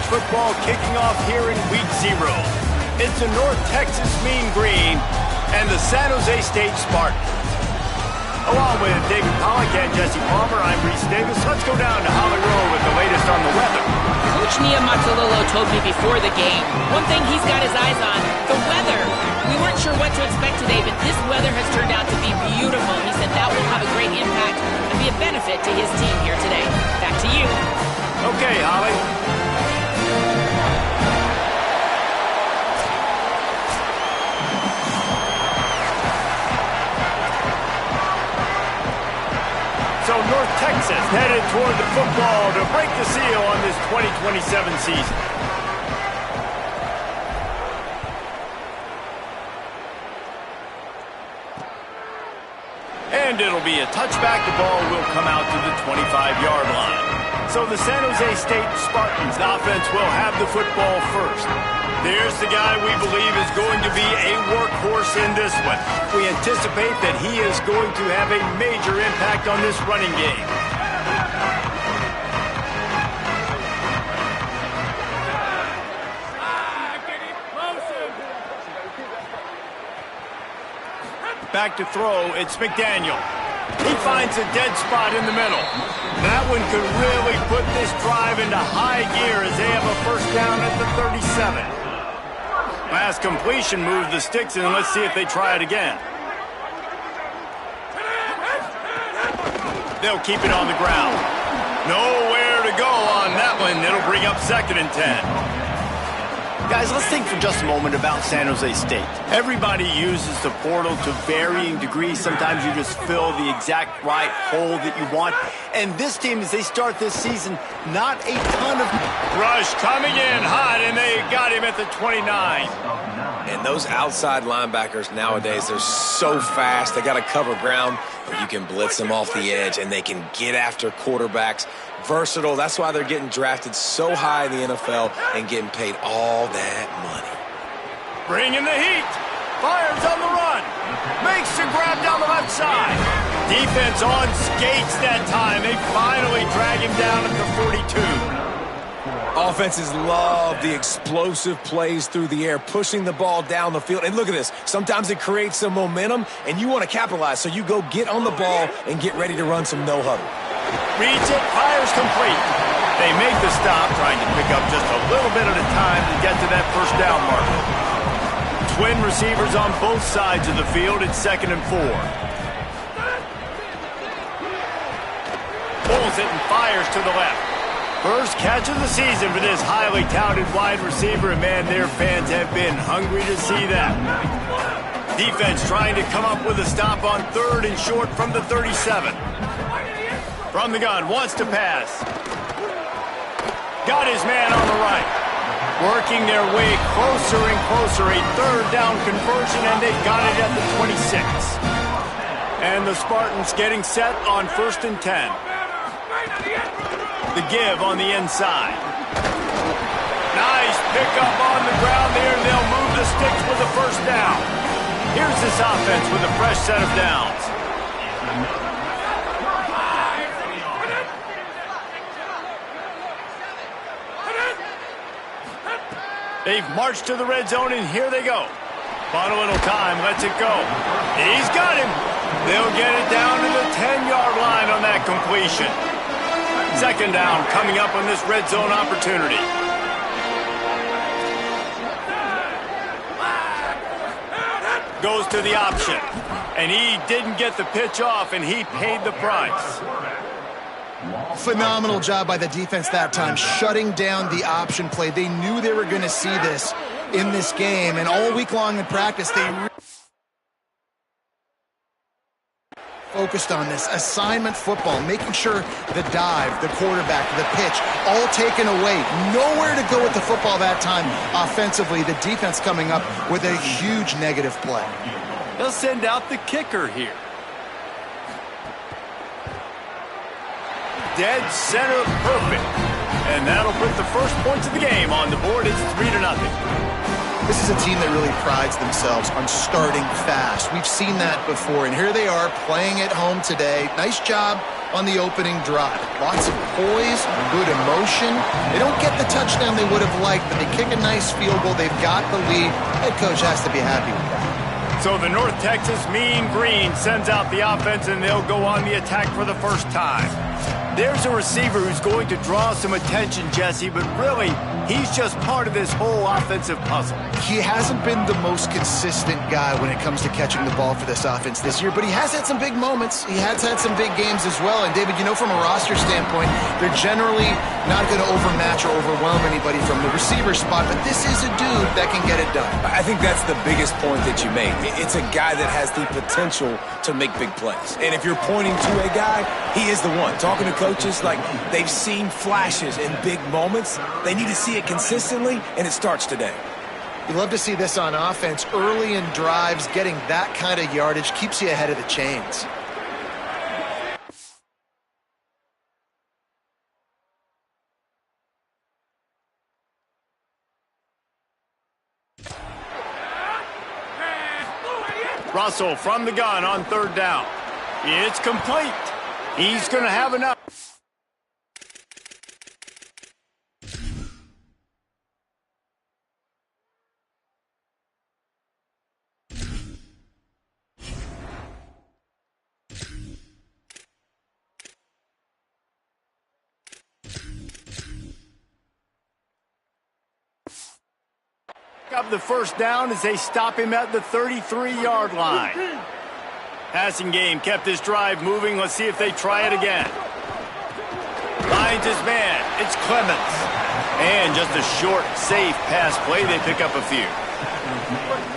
football kicking off here in Week 0. It's the North Texas Mean Green and the San Jose State Spartans. Along with David Pollack and Jesse Palmer, I'm Reese Davis. Let's go down to Holly Rowe with the latest on the weather. Coach Nia Mazzolillo told me before the game, one thing he's got his eyes on, the weather. We weren't sure what to expect today, but this weather has turned out to be beautiful. He said that will have a great impact and be a benefit to his team here today. Back to you. Okay, Holly. So North Texas headed toward the football to break the seal on this 2027 season. And it'll be a touchback. The ball will come out to the 25-yard line. So the San Jose State Spartans offense will have the football first. There's the guy we believe is going to be a workhorse in this one. We anticipate that he is going to have a major impact on this running game. Back to throw, it's McDaniel. He finds a dead spot in the middle. That one could really put this drive into high gear as they have a first down at the 37. Last completion moved the sticks, and let's see if they try it again. They'll keep it on the ground. Nowhere to go on that one. It'll bring up 2nd and 10. Guys, let's think for just a moment about San Jose State. Everybody uses the portal to varying degrees. Sometimes you just fill the exact right hole that you want. And this team, as they start this season, not a ton of rush coming in hot, and they got him at the 29. And those outside linebackers nowadays, they're so fast. They got to cover ground, but you can blitz them off the edge, and they can get after quarterbacks. Versatile. That's why they're getting drafted so high in the NFL and getting paid all that money. Bringing the heat. Fires on the run. Makes the grab down the left side. Defense on skates that time. They finally drag him down at the 42. Offenses love the explosive plays through the air, pushing the ball down the field. And look at this. Sometimes it creates some momentum, and you want to capitalize. So you go get on the ball and get ready to run some no-huddle. Reads it, fires complete. They make the stop, trying to pick up just a little bit at a time to get to that first down marker. Twin receivers on both sides of the field. It's 2nd and 4. Pulls it and fires to the left. First catch of the season for this highly touted wide receiver, and man, their fans have been hungry to see that. Defense trying to come up with a stop on 3rd and short from the 37. From the gun, wants to pass. Got his man on the right. Working their way closer and closer. A 3rd down conversion, and they got it at the 26. And the Spartans getting set on 1st and 10. The give on the inside. Nice pickup on the ground there. They'll move the sticks with the first down. Here's this offense with a fresh set of downs. They've marched to the red zone, and here they go. Bought a little time, lets it go. He's got him. They'll get it down to the 10-yard line on that completion. 2nd down coming up on this red zone opportunity. Goes to the option. And he didn't get the pitch off, and he paid the price. Phenomenal job by the defense that time, shutting down the option play. They knew they were going to see this in this game, and all week long in practice, they focused on this assignment football, making sure the dive, the quarterback, the pitch, all taken away. Nowhere to go with the football that time offensively. The defense coming up with a huge negative play. They'll send out the kicker here. Dead center perfect. And that'll put the first points of the game on the board. It's 3-0. This is a team that really prides themselves on starting fast. We've seen that before, and here they are playing at home today. Nice job on the opening drive. Lots of poise, good emotion. They don't get the touchdown they would have liked, but they kick a nice field goal. They've got the lead. Head coach has to be happy with that. So the North Texas Mean Green sends out the offense, and they'll go on the attack for the first time. There's a receiver who's going to draw some attention, Jesse, but really, he's just part of this whole offensive puzzle. He hasn't been the most consistent guy when it comes to catching the ball for this offense this year, but he has had some big moments. He has had some big games as well. And, David, you know, from a roster standpoint, they're generally not going to overmatch or overwhelm anybody from the receiver spot, but this is a dude that can get it done. I think that's the biggest point that you made. It's a guy that has the potential to make big plays. And if you're pointing to a guy, he is the one. Talking to coaches, like, they've seen flashes in big moments. They need to see it consistently, and it starts today. You love to see this on offense. Early in drives, getting that kind of yardage keeps you ahead of the chains. Russell from the gun on third down. It's complete. He's going to have enough. Up the first down as they stop him at the 33-yard line. Passing game kept this drive moving. Let's see if they try it again. Finds his man. It's Clemens. And just a short, safe pass play. They pick up a few.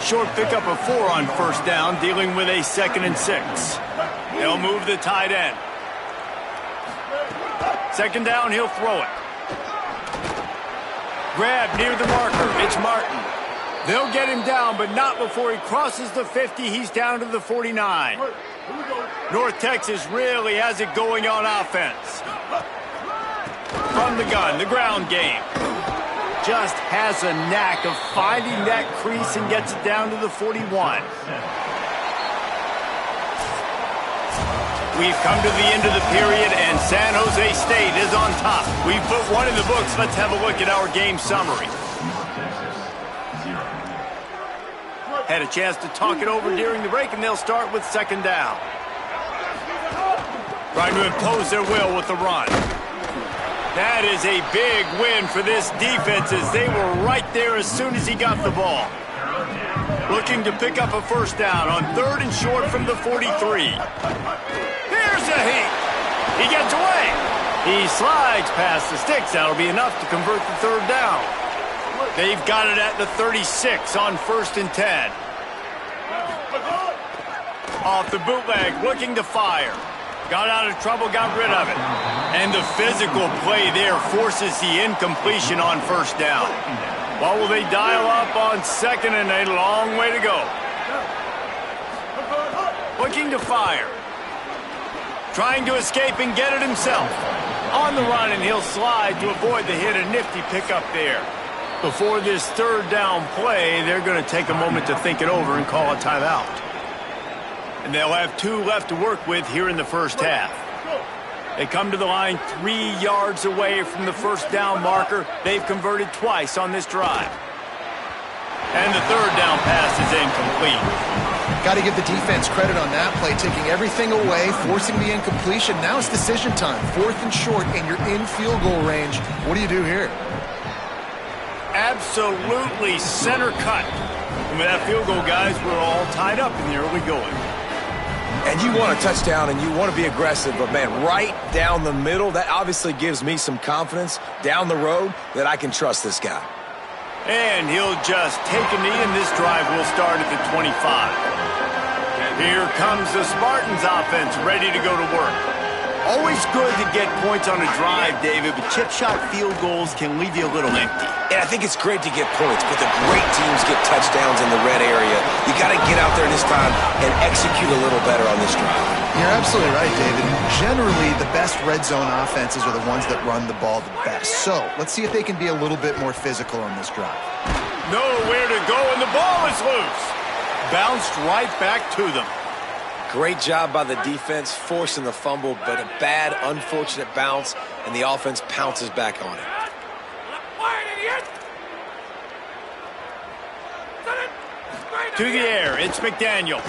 Short pickup of 4 on first down, dealing with a 2nd and 6. They'll move the tight end. 2nd down, he'll throw it. Grab near the marker. It's Martin. They'll get him down, but not before he crosses the 50. He's down to the 49. North Texas really has it going on offense. From the gun, the ground game. Just has a knack of finding that crease and gets it down to the 41. We've come to the end of the period, and San Jose State is on top. We've put one in the books. Let's have a look at our game summary. Had a chance to talk it over during the break, and they'll start with 2nd down. Trying to impose their will with the run. That is a big win for this defense as they were right there as soon as he got the ball. Looking to pick up a first down on 3rd and short from the 43. Here's a heat. He gets away. He slides past the sticks. That'll be enough to convert the 3rd down. They've got it at the 36 on 1st and 10. Off the bootleg, looking to fire. Got out of trouble, got rid of it. And the physical play there forces the incompletion on 1st down. What will they dial up on 2nd and a long way to go? Looking to fire. Trying to escape and get it himself. On the run, and he'll slide to avoid the hit. A nifty pickup there. Before this 3rd down play, they're going to take a moment to think it over and call a timeout. And they'll have 2 left to work with here in the first half. They come to the line 3 yards away from the 1st down marker. They've converted twice on this drive. And the 3rd down pass is incomplete. Got to give the defense credit on that play, taking everything away, forcing the incompletion. Now it's decision time. 4th and short, and you're in field goal range. What do you do here? Absolutely center cut. And with that field goal, guys, we're all tied up in the early going. And you want a touchdown, and you want to be aggressive, but, man, right down the middle, that obviously gives me some confidence down the road that I can trust this guy. And he'll just take a knee, and this drive will start at the 25. Here comes the Spartans offense ready to go to work. Always good to get points on a drive, David, but chip shot field goals can leave you a little empty. And I think it's great to get points, but the great teams get touchdowns in the red area. You got to get out there this time and execute a little better on this drive. You're absolutely right, David. Generally, the best red zone offenses are the ones that run the ball the best. So let's see if they can be a little bit more physical on this drive. Nowhere to go, and the ball is loose. Bounced right back to them. Great job by the defense, forcing the fumble, but a bad, unfortunate bounce, and the offense pounces back on it. To the air, it's McDaniel.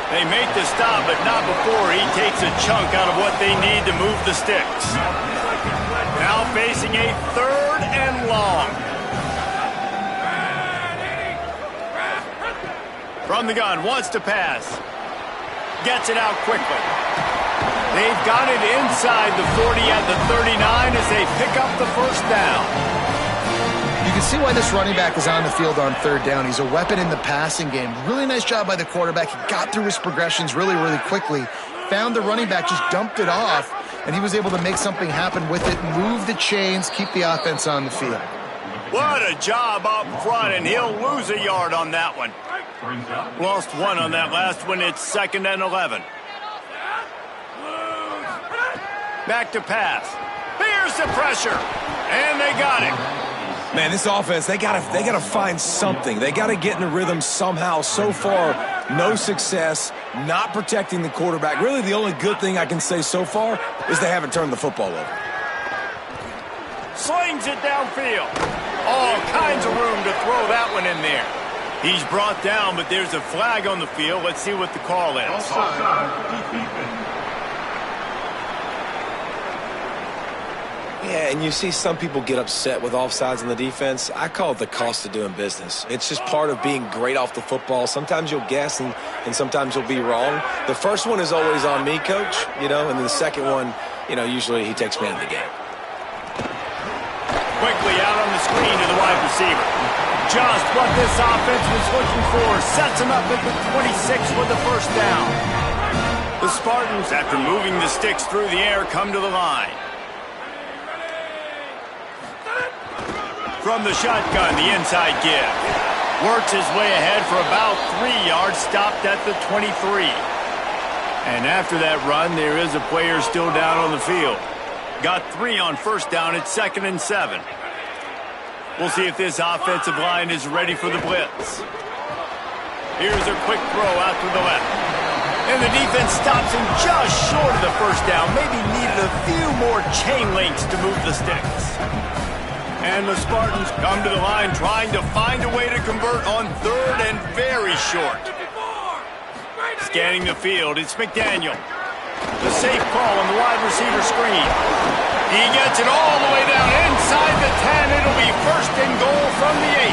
They make the stop, but not before he takes a chunk out of what they need to move the sticks. Now facing a 3rd and long. From the gun, wants to pass. Gets it out quickly. They've got it inside the 40 at the 39 as they pick up the first down. You can see why this running back is on the field on 3rd down. He's a weapon in the passing game. Really nice job by the quarterback. He got through his progressions really, really quickly. Found the running back, just dumped it off, and he was able to make something happen with it, move the chains, keep the offense on the field. What a job up front, and he'll lose a yard on that one. Lost 1 on that last one. It's 2nd and 11. Back to pass. Here's the pressure, and they got it. Man, this offense, they gotta find something. They gotta get in a rhythm somehow. So far, no success, not protecting the quarterback. Really, the only good thing I can say so far is they haven't turned the football over. Slings it downfield. All kinds of room to throw that one in there. He's brought down, but there's a flag on the field. Let's see what the call is. Yeah, and you see some people get upset with offsides on the defense. I call it the cost of doing business. It's just part of being great off the football. Sometimes you'll guess and sometimes you'll be wrong. The first one is always on me, Coach, and then the second one, usually he takes me out of the game. Quickly out on the screen to the wide receiver. Just what this offense was looking for. Sets him up at the 26 with the first down. The Spartans, after moving the sticks through the air, come to the line. From the shotgun, the inside give. Works his way ahead for about 3 yards, stopped at the 23. And after that run, there is a player still down on the field. Got 3 on first down at 2nd and 7. We'll see if this offensive line is ready for the blitz. Here's a quick throw out to the left. And the defense stops him just short of the first down. Maybe needed a few more chain links to move the sticks. And the Spartans come to the line trying to find a way to convert on 3rd and very short. Scanning the field, it's McDaniel. The safe call on the wide receiver screen. He gets it all the way down inside the 10. It'll be 1st and goal from the 8.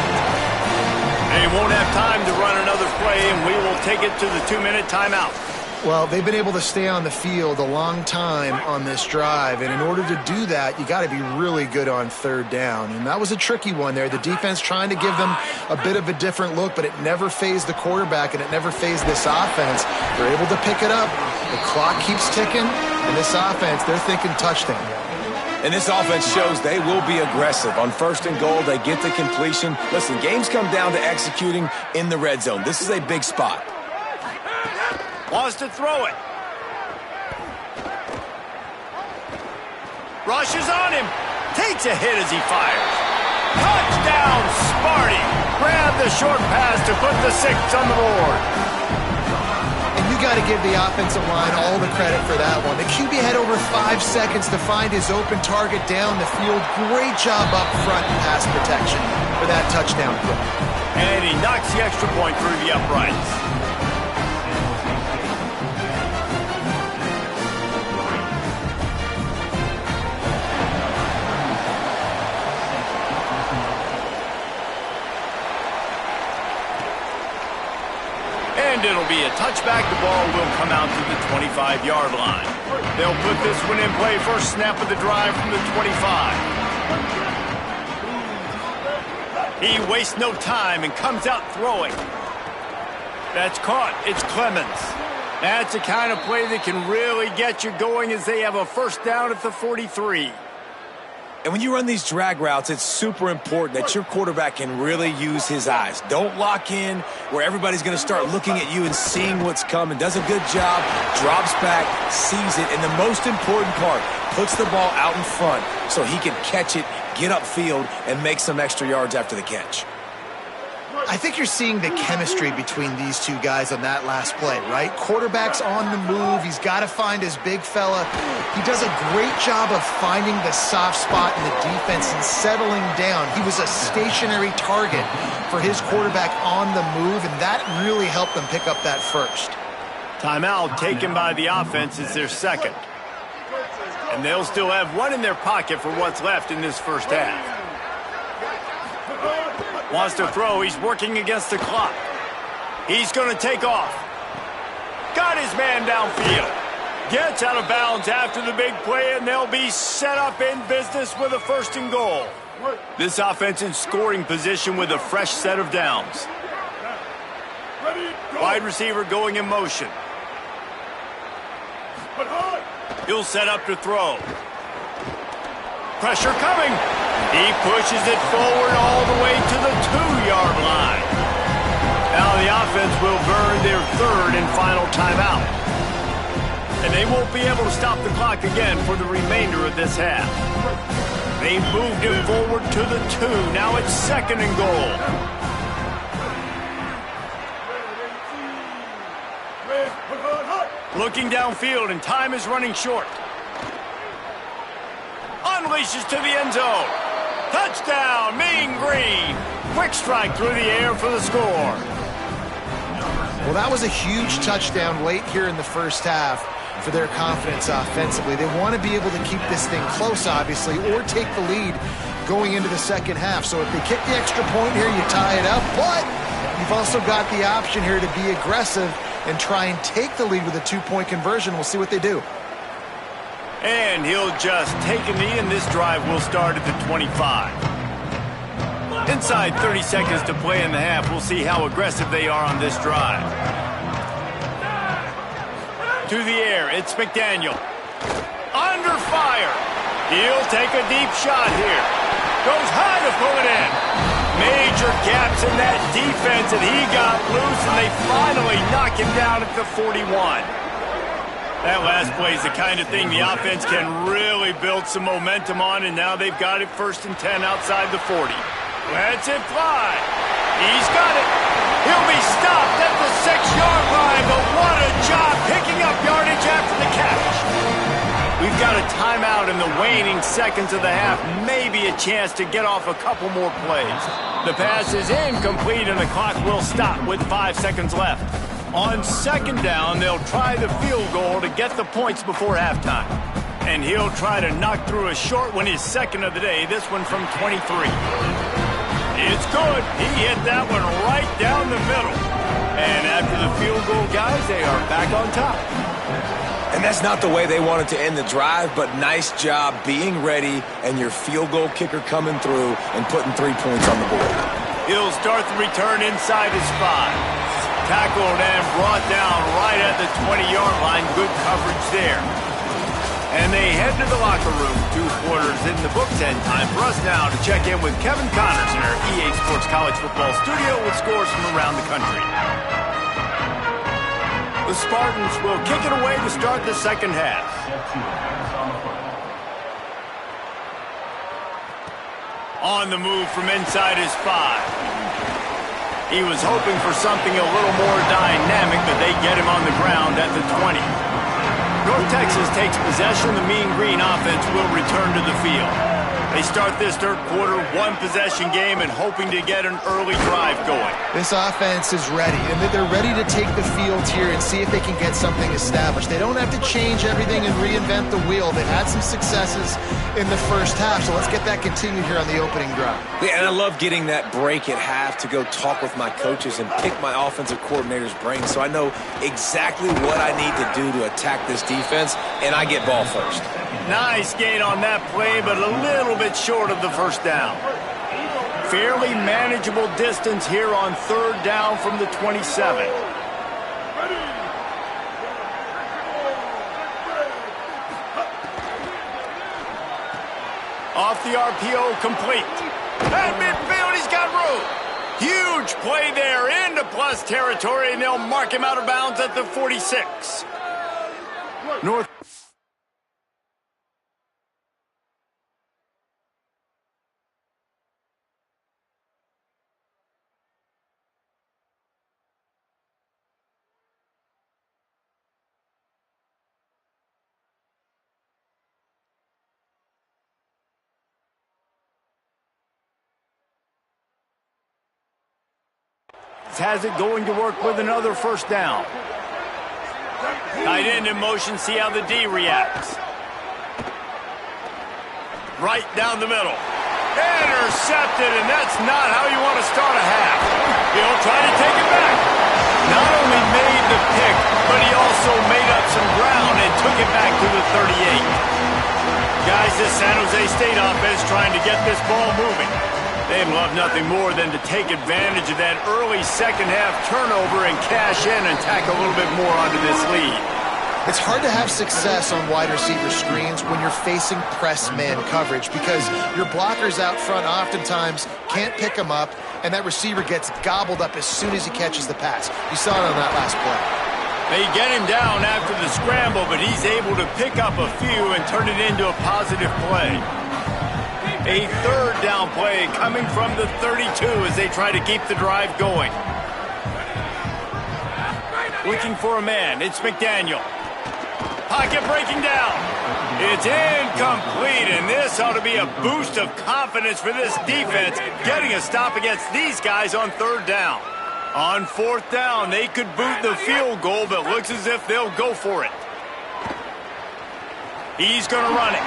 They won't have time to run another play, and we will take it to the 2-minute timeout. Well, they've been able to stay on the field a long time on this drive, and in order to do that, you got to be really good on 3rd down, and that was a tricky one there. The defense trying to give them a bit of a different look, but it never fazed the quarterback, and it never fazed this offense. They're able to pick it up. The clock keeps ticking, and this offense, they're thinking touchdown. And this offense shows they will be aggressive. On 1st and goal, they get the completion. Listen, games come down to executing in the red zone. This is a big spot. Wants to throw it. Rushes on him. Takes a hit as he fires. Touchdown, Sparty. Grab the short pass to put the 6 on the board. And you got to give the offensive line all the credit for that one. The QB had over 5 seconds to find his open target down the field. Great job up front in pass protection for that touchdown throw. And he knocks the extra point through the uprights. And it'll be a touchback. The ball will come out to the 25-yard line. They'll put this one in play. First snap of the drive from the 25. He wastes no time and comes out throwing. That's caught. It's Clemens. That's the kind of play that can really get you going as they have a first down at the 43. And when you run these drag routes, it's super important that your quarterback can really use his eyes. Don't lock in where everybody's going to start looking at you and seeing what's coming. Does a good job, drops back, sees it, and the most important part, puts the ball out in front so he can catch it, get upfield, and make some extra yards after the catch. I think you're seeing the chemistry between these two guys on that last play, right? Quarterback's on the move. He's got to find his big fella. He does a great job of finding the soft spot in the defense and settling down. He was a stationary target for his quarterback on the move, and that really helped them pick up that first. Timeout taken by the offense is their second. And they'll still have one in their pocket for what's left in this first half. Wants to throw. He's working against the clock. He's going to take off. Got his man downfield. Gets out of bounds after the big play, and they'll be set up in business with a 1st and goal. This offense in scoring position with a fresh set of downs. Wide receiver going in motion. He'll set up to throw. Pressure coming. He pushes it forward all the way to the 2-yard line. Now the offense will burn their 3rd and final timeout. And they won't be able to stop the clock again for the remainder of this half. They moved him forward to the 2. Now it's 2nd and goal. Looking downfield, and time is running short. Unleashes to the end zone. Touchdown, Mean Green. Quick strike through the air for the score. Well, that was a huge touchdown late here in the first half for their confidence offensively. They want to be able to keep this thing close, obviously, or take the lead going into the second half. So if they kick the extra point here, you tie it up. But you've also got the option here to be aggressive and try and take the lead with a 2-point conversion. We'll see what they do. And he'll just take a knee, and this drive will start at the 25. Inside 30 seconds to play in the half. We'll see how aggressive they are on this drive. To the air, it's McDaniel. Under fire. He'll take a deep shot here. Goes high to pull it in. Major gaps in that defense, and he got loose, and they finally knock him down at the 41. That last play is the kind of thing the offense can really build some momentum on, and now they've got it 1st and 10 outside the 40. Lets it fly. He's got it. He'll be stopped at the 6-yard line, but what a job picking up yardage after the catch. We've got a timeout in the waning seconds of the half, maybe a chance to get off a couple more plays. The pass is incomplete, and the clock will stop with 5 seconds left. On 2nd down, they'll try the field goal to get the points before halftime. And he'll try to knock through a short one, his 2nd of the day, this one from 23. It's good. He hit that one right down the middle. And after the field goal, guys, they are back on top. And that's not the way they wanted to end the drive, but nice job being ready and your field goal kicker coming through and putting 3 points on the board. He'll start the return inside his 5. Tackled and brought down right at the 20-yard line. Good coverage there. And they head to the locker room. 2 quarters in the books, and time for us now to check in with Kevin Connors in our EA Sports College Football studio with scores from around the country. The Spartans will kick it away to start the second half. On the move from inside his 5. He was hoping for something a little more dynamic, but they get him on the ground at the 20. North Texas takes possession. The Mean Green offense will return to the field. They start this 3rd quarter, 1-possession game, and hoping to get an early drive going. This offense is ready, and they're ready to take the field here and see if they can get something established. They don't have to change everything and reinvent the wheel. They've had some successes in the first half, so let's get that continued here on the opening drive. Yeah, and I love getting that break at half to go talk with my coaches and pick my offensive coordinator's brain so I know exactly what I need to do to attack this defense, and I get ball first. Nice gain on that play, but a little bit short of the 1st down. Fairly manageable distance here on 3rd down from the 27. Off the RPO, complete. At midfield, he's got room. Huge play there into plus territory, and they'll mark him out of bounds at the 46. North defense has it going to work with another first down. Tight end in motion, see how the D reacts. Right down the middle. Intercepted, and that's not how you want to start a half. He'll try to take it back. Not only made the pick, but he also made up some ground and took it back to the 38. Guys, this San Jose State offense trying to get this ball moving. They'd love nothing more than to take advantage of that early second half turnover and cash in and tack a little bit more onto this lead. It's hard to have success on wide receiver screens when you're facing press man coverage because your blockers out front oftentimes can't pick them up, and that receiver gets gobbled up as soon as he catches the pass. You saw it on that last play. They get him down after the scramble, but he's able to pick up a few and turn it into a positive play. A third down play coming from the 32 as they try to keep the drive going. Looking for a man, it's McDaniel. Pocket breaking down. It's incomplete, and this ought to be a boost of confidence for this defense, getting a stop against these guys on third down. On fourth down, they could boot the field goal, but looks as if they'll go for it. He's going to run it.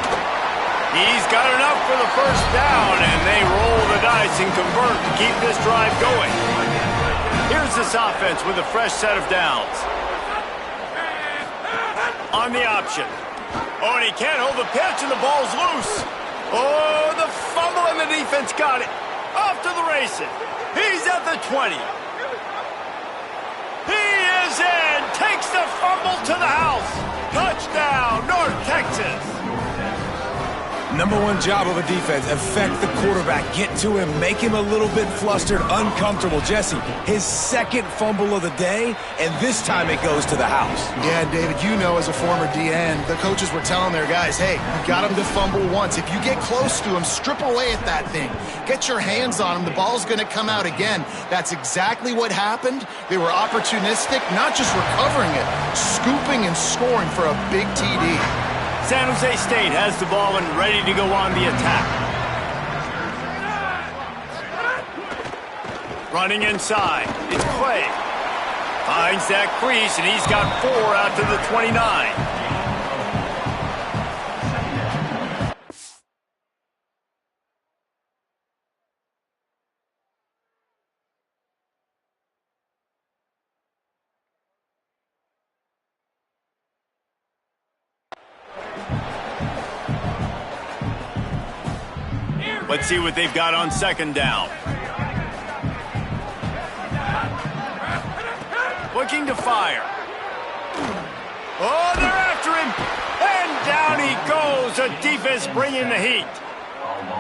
He's got enough for the first down, and they roll the dice and convert to keep this drive going. Here's this offense with a fresh set of downs. On the option. Oh, and he can't hold the pitch, and the ball's loose. Oh, the fumble, and the defense got it. Off to the races. He's at the 20. He is in. Takes the fumble to the house. Touchdown, North Texas. Number one job of a defense, affect the quarterback, get to him, make him a little bit flustered, uncomfortable. Jesse, his second fumble of the day, and this time it goes to the house. Yeah, David, you know as a former DN, the coaches were telling their guys, hey, you got him to fumble once. If you get close to him, strip away at that thing. Get your hands on him. The ball's going to come out again. That's exactly what happened. They were opportunistic, not just recovering it, scooping and scoring for a big TD. San Jose State has the ball and ready to go on the attack. Running inside, it's Clay. Finds that crease, and he's got 4 out to the 29. Let's see what they've got on second down. Looking to fire. Oh, they're after him. And down he goes. The defense bringing the heat.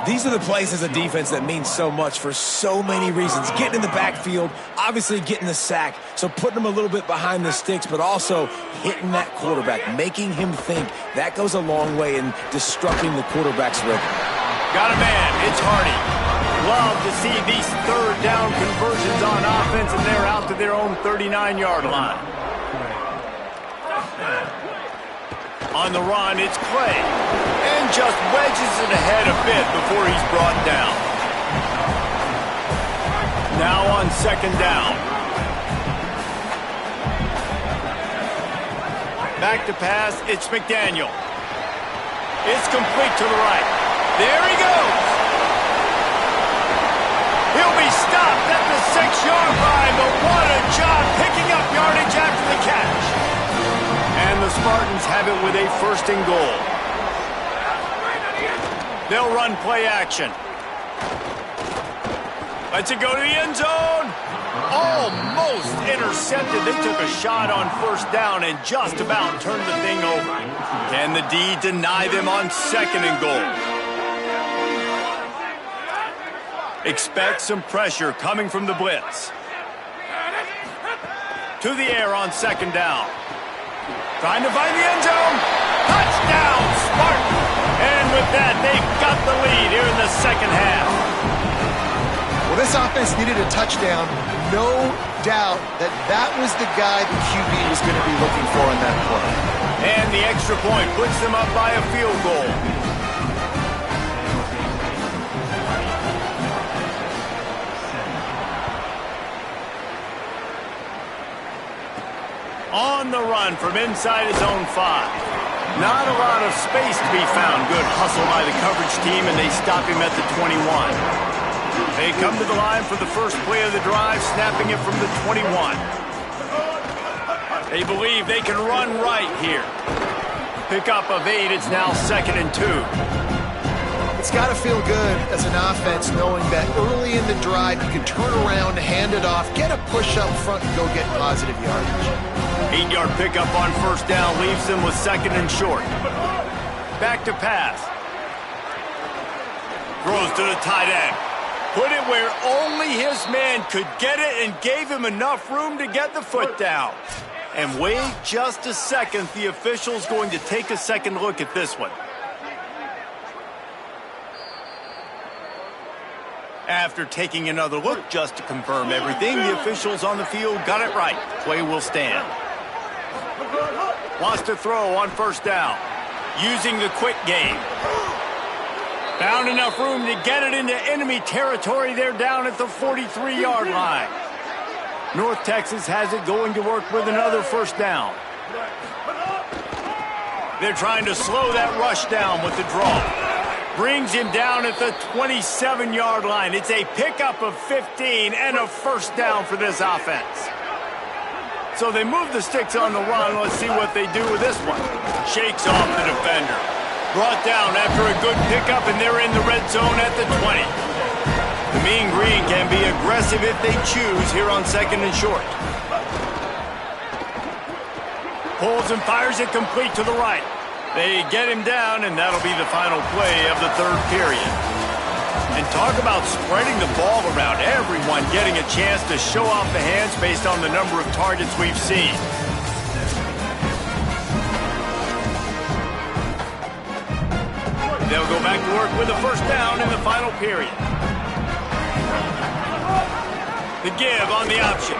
These are the plays as a defense that mean so much for so many reasons. Getting in the backfield, obviously getting the sack, so putting them a little bit behind the sticks, but also hitting that quarterback, making him think. That goes a long way in disrupting the quarterback's rhythm. Got a man, it's Hardy. Love to see these third down conversions on offense, and they're out to their own 39-yard line. On the run, it's Clay. And just wedges it ahead a bit before he's brought down. Now on second down. Back to pass, it's McDaniel. It's complete to the right. There he goes. He'll be stopped at the 6-yard line, but what a job picking up yardage after the catch. And the Spartans have it with a first and goal. They'll run play action. Lets it go to the end zone. Almost intercepted. They took a shot on first down and just about turned the thing over. Can the D deny them on second and goal? Expect some pressure coming from the blitz. To the air on second down. Trying to find the end zone. Touchdown, Spartan! And with that, they've got the lead here in the second half. Well, this offense needed a touchdown. No doubt that was the guy the QB was going to be looking for in that play. And the extra point puts them up by a field goal. On the run from inside his own 5. Not a lot of space to be found. Good hustle by the coverage team, and they stop him at the 21. They come to the line for the first play of the drive, snapping it from the 21. They believe they can run right here. Pickup of 8, it's now 2nd and 2. It's got to feel good as an offense knowing that early in the drive you can turn around, hand it off, get a push up front, and go get positive yardage. 8-yard pickup on first down leaves them with 2nd and short. Back to pass. Throws to the tight end. Put it where only his man could get it and gave him enough room to get the foot down. And wait just a second. The official's going to take a second look at this one. After taking another look just to confirm everything, the officials on the field got it right. Play will stand. Wants to throw on first down. Using the quick game. Found enough room to get it into enemy territory. They're down at the 43-yard line. North Texas has it going to work with another first down. They're trying to slow that rush down with the draw. Brings him down at the 27-yard line. It's a pickup of 15 and a first down for this offense. So they move the sticks on the run. Let's see what they do with this one. Shakes off the defender. Brought down after a good pickup, and they're in the red zone at the 20. The Mean Green can be aggressive if they choose here on 2nd and short. Pulls and fires it complete to the right. They get him down, and that'll be the final play of the 3rd period. And talk about spreading the ball around. Everyone getting a chance to show off the hands based on the number of targets we've seen. They'll go back to work with a first down in the final period. The give on the option.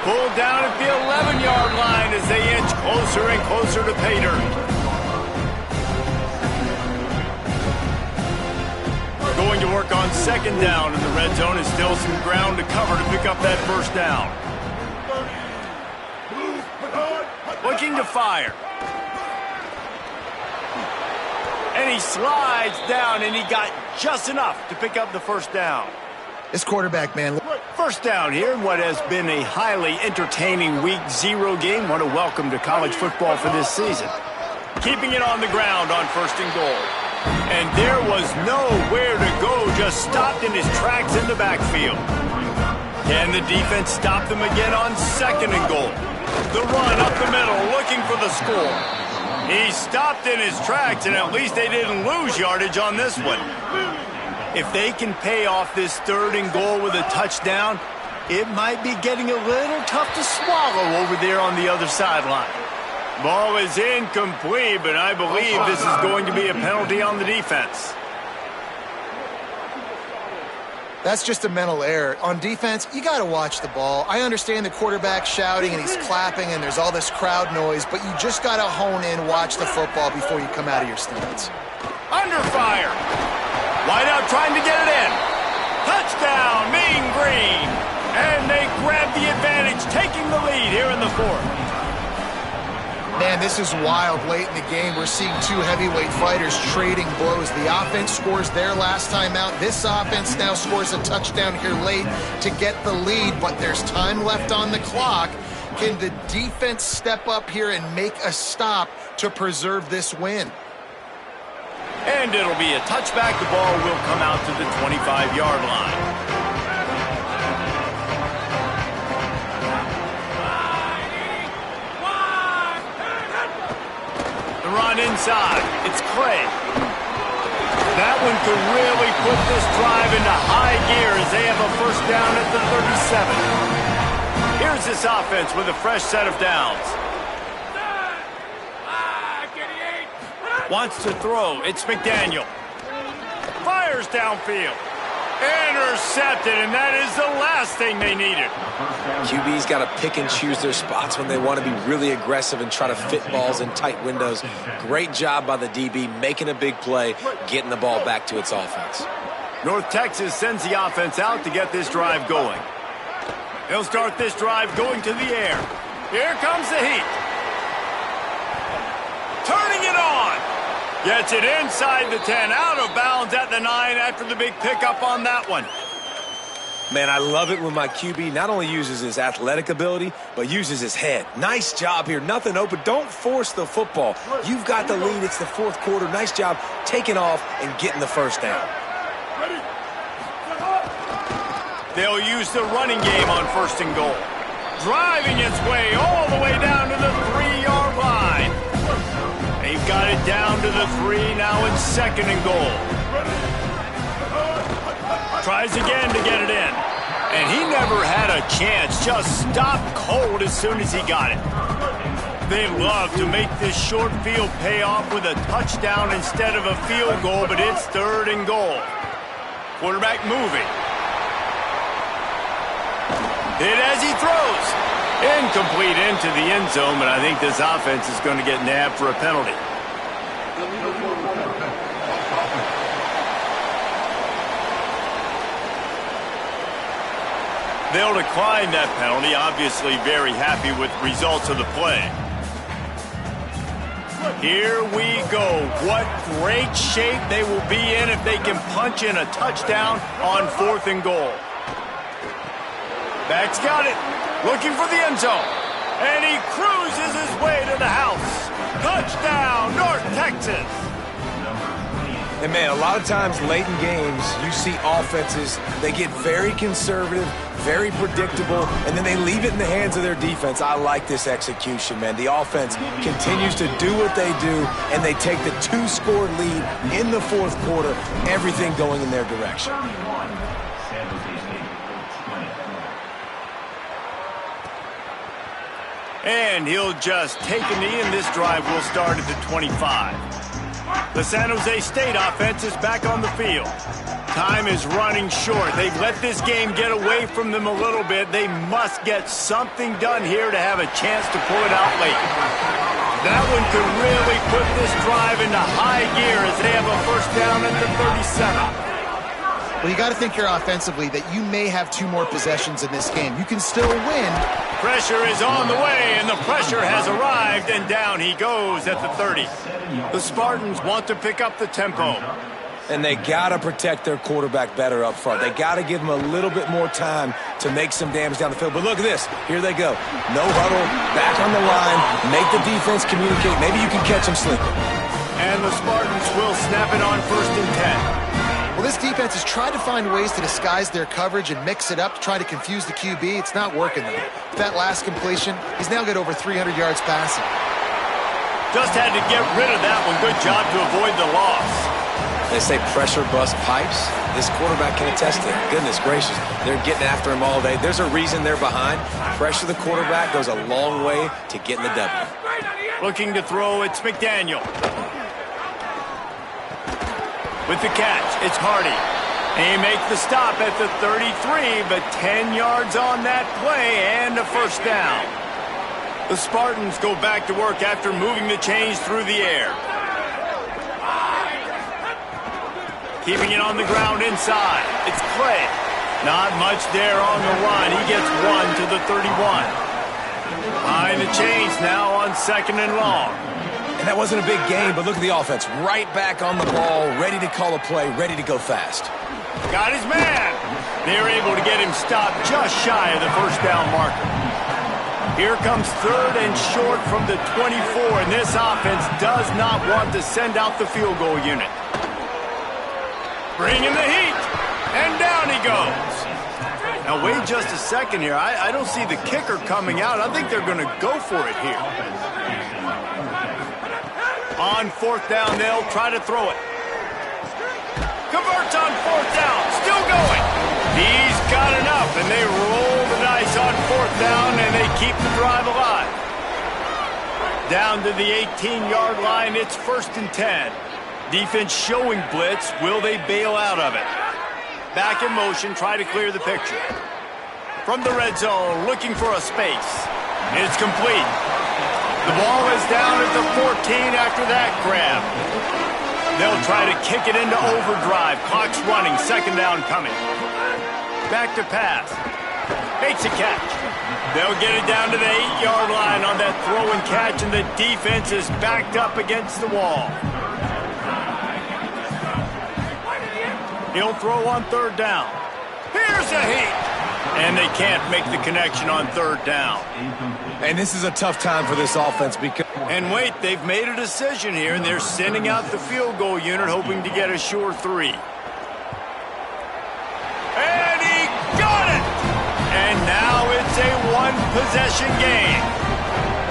Pulled down at the 11-yard line as they inch closer and closer to pay dirt. Going to work on 2nd down in the red zone. Is still some ground to cover to pick up that first down. Looking to fire. And he slides down, and he got just enough to pick up the first down. This quarterback, man. First down here in what has been a highly entertaining Week 0 game. What a welcome to college football for this season. Keeping it on the ground on 1st and goal. And there was nowhere to go, just stopped in his tracks in the backfield. Can the defense stop them again on 2nd and goal? The run up the middle, looking for the score. He stopped in his tracks, and at least they didn't lose yardage on this one. If they can pay off this 3rd and goal with a touchdown, it might be getting a little tough to swallow over there on the other sideline. Ball is incomplete, but I believe this is going to be a penalty on the defense. That's just a mental error. On defense, you got to watch the ball. I understand the quarterback shouting and he's clapping and there's all this crowd noise, but you just got to hone in, watch the football before you come out of your stance. Under fire. Wideout trying to get it in. Touchdown, Mean Green. And they grab the advantage, taking the lead here in the 4th. Man, this is wild late in the game. We're seeing 2 heavyweight fighters trading blows. The offense scores their last time out. This offense now scores a touchdown here late to get the lead, but there's time left on the clock. Can the defense step up here and make a stop to preserve this win? And it'll be a touchback. The ball will come out to the 25-yard line. The run inside. It's Clay. That one could really put this drive into high gear as they have a first down at the 37. Here's this offense with a fresh set of downs. Wants to throw. It's McDaniel. Fires downfield. Intercepted, and that is the last thing they needed. QB's got to pick and choose their spots when they want to be really aggressive and try to fit balls in tight windows. Great job by the DB making a big play, getting the ball back to its offense. North Texas sends the offense out to get this drive going. They'll start this drive going to the air. Here comes the heat. turning it on. Gets it inside the 10, out of bounds at the 9 after the big pickup on that one. Man, I love it when my QB not only uses his athletic ability, but uses his head. Nice job here. Nothing open. Don't force the football. You've got the lead. It's the fourth quarter. Nice job taking off and getting the first down. They'll use the running game on 1st and goal. Driving its way all the way down to the 3-yard line. They've got it down to the 3, now it's 2nd and goal. Tries again to get it in. And he never had a chance. Just stopped cold as soon as he got it. They love to make this short field pay off with a touchdown instead of a field goal, but it's 3rd and goal. Quarterback moving. Hit as he throws. Incomplete into the end zone, but I think this offense is going to get nabbed for a penalty. They'll decline that penalty, obviously very happy with the results of the play. Here we go. What great shape they will be in if they can punch in a touchdown on 4th and goal. Back's got it. Looking for the end zone. And he cruises his way to the house. Touchdown, North Texas. And, man, a lot of times late in games, you see offenses, they get very conservative, very predictable, and then they leave it in the hands of their defense. I like this execution, man. The offense continues to do what they do, and they take the 2-score lead in the 4th quarter, everything going in their direction. And he'll just take a knee, and this drive will start at the 25. The San Jose State offense is back on the field. Time is running short. They've let this game get away from them a little bit. They must get something done here to have a chance to pull it out late. That one could really put this drive into high gear as they have a 1st down at the 37. Well, you got to think here offensively that you may have 2 more possessions in this game. You can still win. Pressure is on the way, and the pressure has arrived, and down he goes at the 30. The Spartans want to pick up the tempo. And they got to protect their quarterback better up front. They got to give him a little bit more time to make some damage down the field. But look at this. Here they go. No huddle, back on the line, make the defense communicate. Maybe you can catch them sleeping. And the Spartans will snap it on 1st and 10. Well, this defense has tried to find ways to disguise their coverage and mix it up to try to confuse the QB. It's not working, though. With that last completion, he's now got over 300 yards passing. Just had to get rid of that one. Good job to avoid the loss. They say pressure bust pipes. This quarterback can attest to it. Goodness gracious, they're getting after him all day. There's a reason they're behind. Pressure the quarterback goes a long way to getting the W. Looking to throw, it's McDaniel. With the catch, it's Hardy. They make the stop at the 33, but 10 yards on that play and a 1st down. The Spartans go back to work after moving the chains through the air. Keeping it on the ground inside. It's Clay. Not much there on the run. He gets 1 to the 31. Behind the chains now on 2nd and long. And that wasn't a big game, but look at the offense. Right back on the ball, ready to call a play, ready to go fast. Got his man. They're able to get him stopped just shy of the 1st down marker. Here comes 3rd and short from the 24, and this offense does not want to send out the field goal unit. Bringing the heat, and down he goes. Now wait just a second here. I don't see the kicker coming out. I think they're going to go for it here. On 4th down, they'll try to throw it. Converts on 4th down, still going. He's got enough, and they roll the dice on 4th down, and they keep the drive alive. Down to the 18-yard line, it's 1st and 10. Defense showing blitz. Will they bail out of it? Back in motion, try to clear the picture. From the red zone, looking for a space. It's complete. The ball is down at the 14 after that grab. They'll try to kick it into overdrive. Clock's running. 2nd down coming. Back to pass. Makes a catch. They'll get it down to the 8-yard line on that throw and catch, and the defense is backed up against the wall. He'll throw on third down. Here's a heat. And they can't make the connection on third down. And this is a tough time for this offense because... And wait, they've made a decision here, and they're sending out the field goal unit, hoping to get a sure 3. And he got it! And now it's a one-possession game.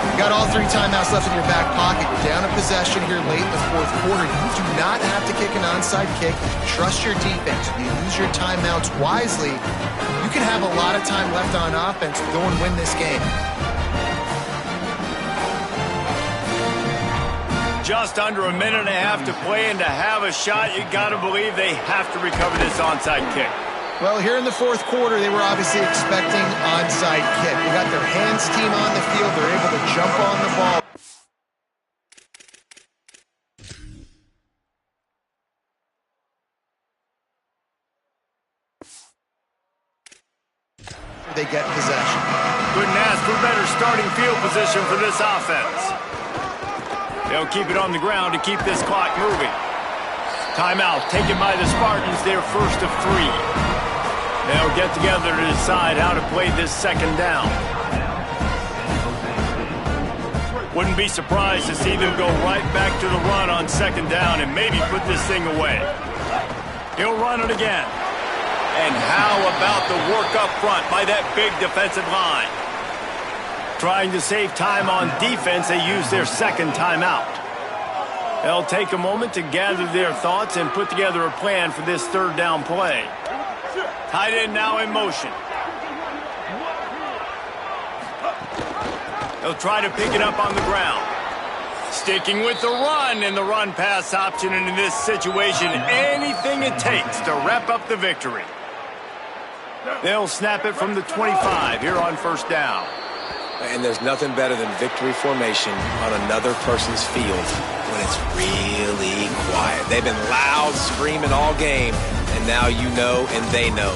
You got all 3 timeouts left in your back pocket. You're down a possession here late in the fourth quarter. You do not have to kick an onside kick. Trust your defense. You use your timeouts wisely. You can have a lot of time left on offense to go and win this game. Just under a minute and a half to play, and to have a shot, you got to believe they have to recover this onside kick. Well, here in the fourth quarter, they were obviously expecting onside kick. They got their hands team on the field. They're able to jump on the ball. They get possession. Couldn't ask for better starting field position for this offense. They'll keep it on the ground to keep this clock moving. Timeout taken by the Spartans, their first of 3. They'll get together to decide how to play this second down. Wouldn't be surprised to see them go right back to the run on second down and maybe put this thing away. He'll run it again. And how about the work up front by that big defensive line? Trying to save time on defense, they use their second timeout. They'll take a moment to gather their thoughts and put together a plan for this third down play. Tight end now in motion. They'll try to pick it up on the ground. Sticking with the run and the run-pass option, and in this situation, anything it takes to wrap up the victory. They'll snap it from the 25 here on first down. And there's nothing better than victory formation on another person's field when it's really quiet. They've been loud, screaming all game, and now you know and they know